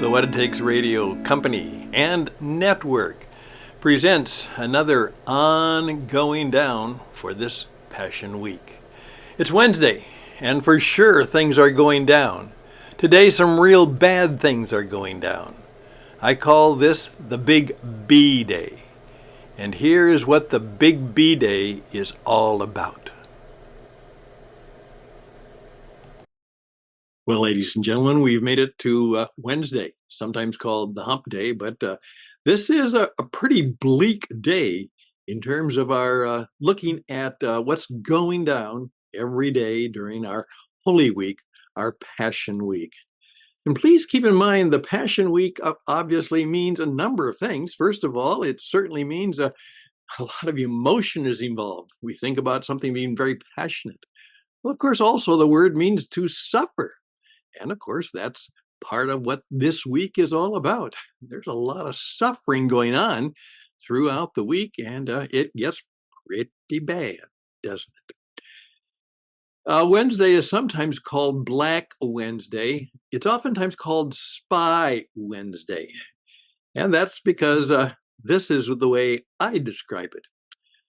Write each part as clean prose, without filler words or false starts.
The What It Takes Radio Company and Network presents another ongoing down for this Passion Week. It's Wednesday, and for sure things are going down. Today some real bad things are going down. I call this the Big B Day. And here is what the Big B Day is all about. Well, ladies and gentlemen, we've made it to Wednesday, sometimes called the hump day, but this is a pretty bleak day in terms of our looking at what's going down every day during our Holy Week, our Passion Week. And please keep in mind the Passion Week obviously means a number of things. First of all, it certainly means a lot of emotion is involved. We think about something being very passionate. Well, of course, also the word means to suffer. And of course, that's part of what this week is all about. There's a lot of suffering going on throughout the week, and it gets pretty bad, doesn't it? Wednesday is sometimes called Black Wednesday. It's oftentimes called Spy Wednesday. And that's because this is the way I describe it.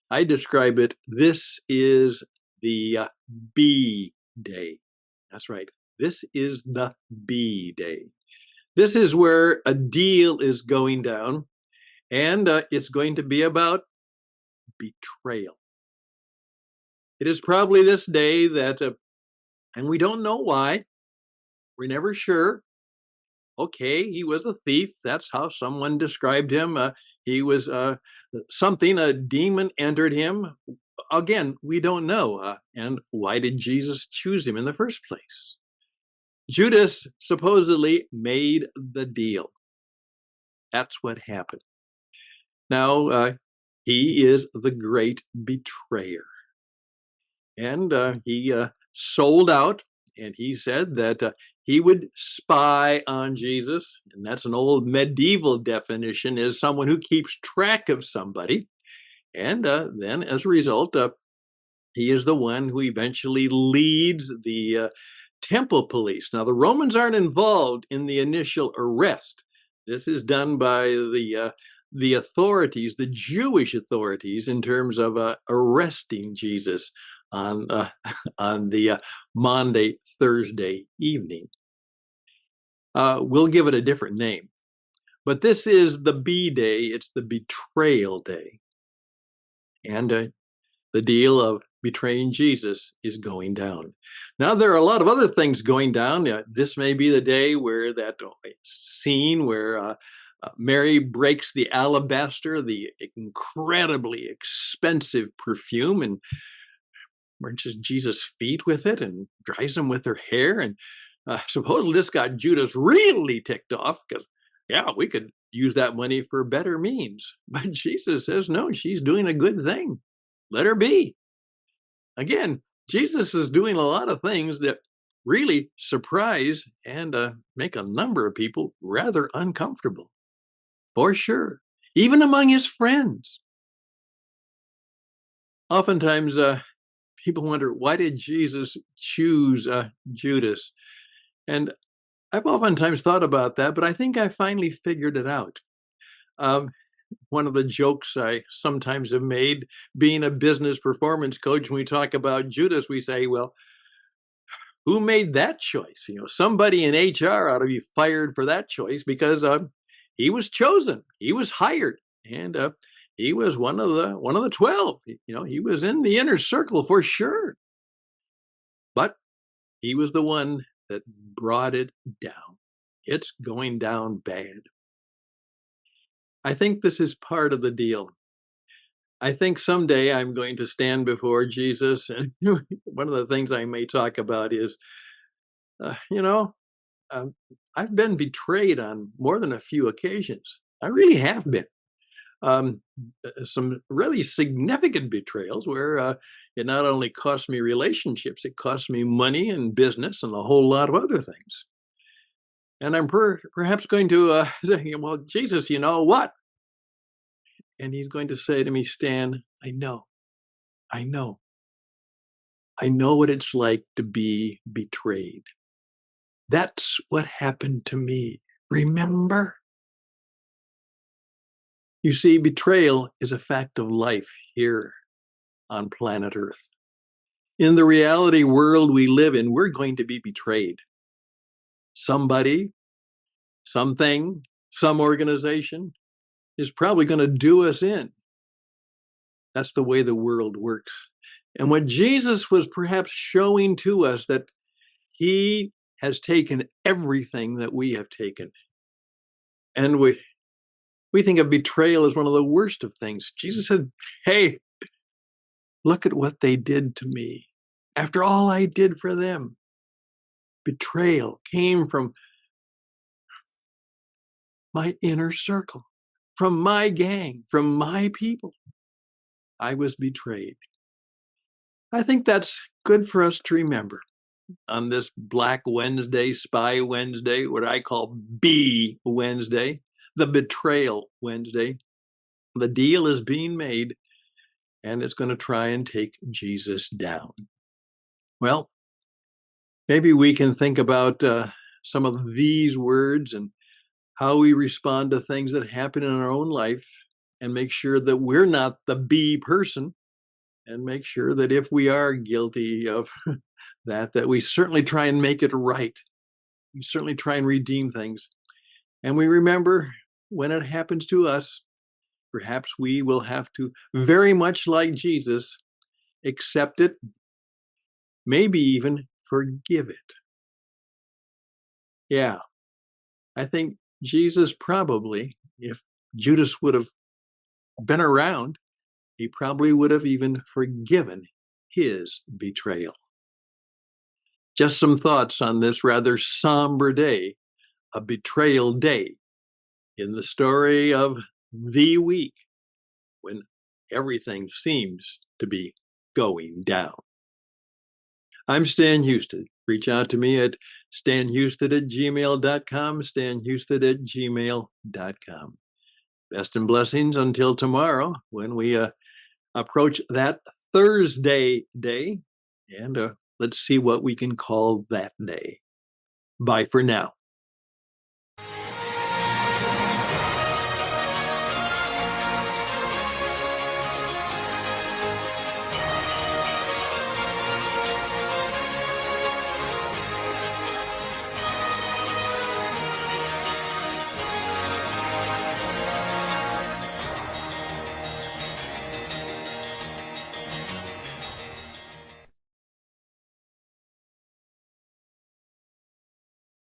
I describe it, this is the B Day. That's right. This is the B Day. This is where a deal is going down, and it's going to be about betrayal. It is probably this day that, and we don't know why, we're never sure. Okay, he was a thief. That's how someone described him. He was something, a demon entered him. Again, we don't know. And why did Jesus choose him in the first place? Judas supposedly made the deal. That's what happened. Now, he is the great betrayer. And he sold out, and he said that he would spy on Jesus. And that's an old medieval definition, is someone who keeps track of somebody. And then as a result, he is the one who eventually leads the temple police. Now, the Romans aren't involved in the initial arrest. This is done by the authorities, the Jewish authorities, in terms of arresting Jesus on the Maundy, Thursday evening. We'll give it a different name. But this is the B Day. It's the betrayal day. And the deal of betraying Jesus is going down. Now, there are a lot of other things going down. This may be the day where that scene where Mary breaks the alabaster, the incredibly expensive perfume, and rinses Jesus' feet with it and dries them with her hair. And supposedly this got Judas really ticked off because, yeah, we could use that money for better means. But Jesus says, no, she's doing a good thing. Let her be. Again, Jesus is doing a lot of things that really surprise and make a number of people rather uncomfortable, for sure, even among his friends. Oftentimes, people wonder, why did Jesus choose Judas? And I've oftentimes thought about that, but I think I finally figured it out. One of the jokes I sometimes have made, being a business performance coach, when we talk about Judas, we say, well, who made that choice? You know, somebody in HR ought to be fired for that choice because he was chosen, he was hired, and he was one of the 12. You know, he was in the inner circle for sure. But he was the one that brought it down. It's going down bad. I think this is part of the deal. I think someday I'm going to stand before Jesus, and one of the things I may talk about is, I've been betrayed on more than a few occasions. I really have been. Some really significant betrayals where it not only cost me relationships, it cost me money and business and a whole lot of other things. And I'm perhaps going to say, well, Jesus, you know what? And he's going to say to me, Stan, I know what it's like to be betrayed. That's what happened to me. Remember? You see, betrayal is a fact of life here on planet Earth. In the reality world we live in, we're going to be betrayed. Somebody, something, some organization is probably going to do us in. That's the way the world works. And what Jesus was perhaps showing to us that he has taken everything that we have taken. And we think of betrayal as one of the worst of things. Jesus said, hey, look at what they did to me. After all I did for them, betrayal came from my inner circle, from my gang, from my people. I was betrayed. I think that's good for us to remember on this Black Wednesday, Spy Wednesday, what I call B Wednesday, the Betrayal Wednesday. The deal is being made, and it's going to try and take Jesus down. Well, maybe we can think about some of these words and how we respond to things that happen in our own life and make sure that we're not the B person, and make sure that if we are guilty of that we certainly try and make it right. We certainly try and redeem things. And we remember when it happens to us, perhaps we will have to, very much like Jesus, accept it, maybe even forgive it. Yeah, I think Jesus probably, if Judas would have been around, he probably would have even forgiven his betrayal. Just some thoughts on this rather somber day, a betrayal day, in the story of the week when everything seems to be going down. I'm Stan Houston. Reach out to me at stanhouston@gmail.com, stanhouston@gmail.com. Best and blessings until tomorrow when we approach that Thursday day, and let's see what we can call that day. Bye for now.